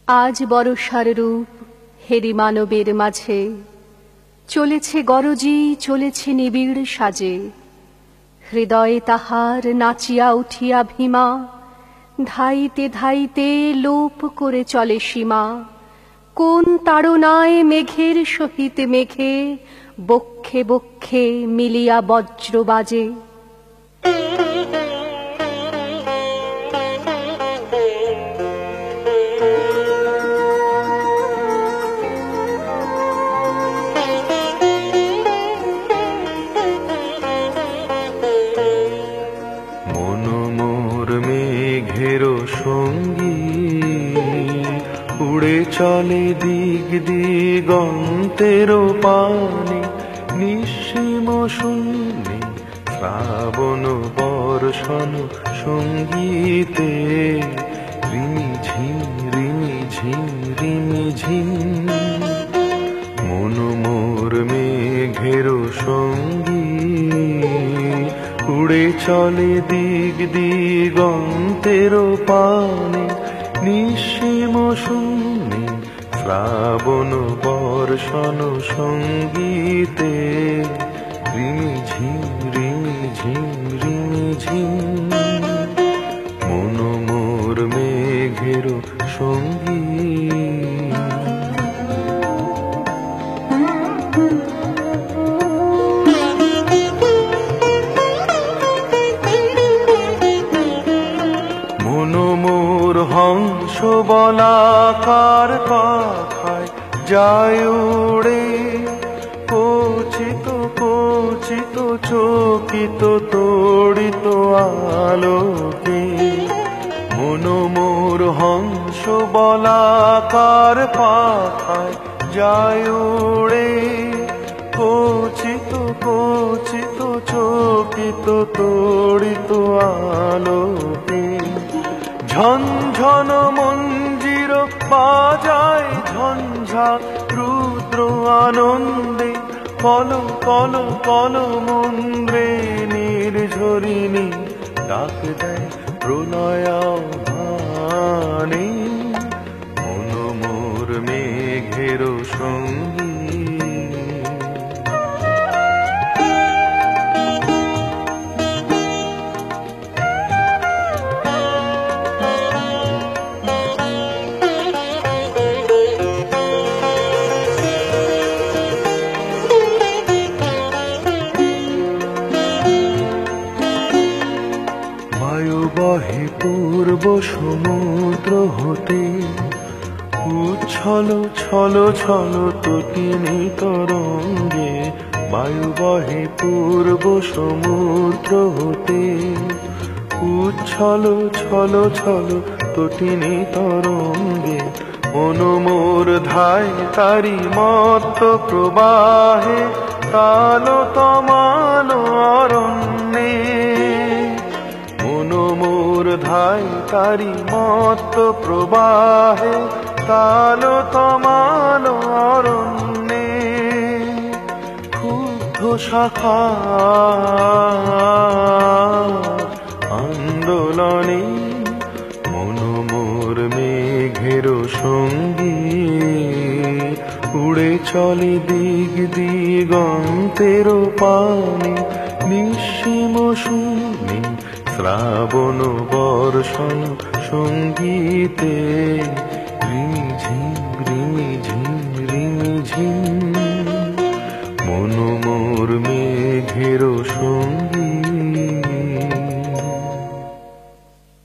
আজ বর্ষার রূপ হেরি মানবের মাঝে, চলেছে গরজি চলেছে নিবিড় সাজে। হৃদয়ে তাহার নাচিয়া উঠিয়া ভীমা, ধাইতে ধাইতে লোপ করে চলে সীমা। কোন তাড়নায় মেঘের সহিত মেঘে, বক্ষে বক্ষে মিলিয়া বজ্র বাজে। সঙ্গী উড়ে চলে দিগ দিগন্তের পানে, নিঃসীম শূন্যে শ্রাবণ বর্ষণ সঙ্গীতে। রিমি ঝিম রিমি ঝিম রিমি ঝিম, মন মোর মেঘের সঙ্গী উড়ে চলে দিগ দিগন্তের পানে, নিঃসীম শূন্যে শ্রাবণ বর্ষণ সঙ্গীতে। রিমি ঝিম রিমি ঝিম রিমি ঝিম, মন মোর মেঘের সঙ্গী। হংস বলাকার পাখায় যায় উড়ে, কচিত কচিত চকিত তড়িত আলোকে। মন মোর হংস বলাকার পাখায় যায় উড়ে, কচিত কচিত চকিত তড়িত আলোকে। ঝনঝন মঞ্জির বাজায় ঝঞ্ঝা রুদ্র আনন্দে, কল কল কল মন্দ্রে নির্ঝরিণী ডাক দেয় প্রলয়াভানে। মন মোর মেঘের সঙ্গী। বহে পূর্ব সমুদ্র হতে, উচ্ছল ছল ছল তটিনী তরঙ্গে। বায়ু বহে পূর্ব সমুদ্র হতে, উচ্ছল ছল ছল তটিনী তরঙ্গে। মন মোর ধায় তারি মত্ত প্রবাহে, তাল তমাল অরণ্যে। মন মোর ধায় তারি মত্ত প্রবাহে, তাল তমাল অরণ্যে। ক্ষুব্ধ শাখা আন্দোলনে, মন মোর মেঘের সঙ্গী উড়ে চলে দিগ দিগন্তের পানে, নিঃসীম শূন্যে শ্রাবণ বর্ষণ সঙ্গীতে। রিমি ঝিম রিমি ঝিম রিমি ঝিম, মন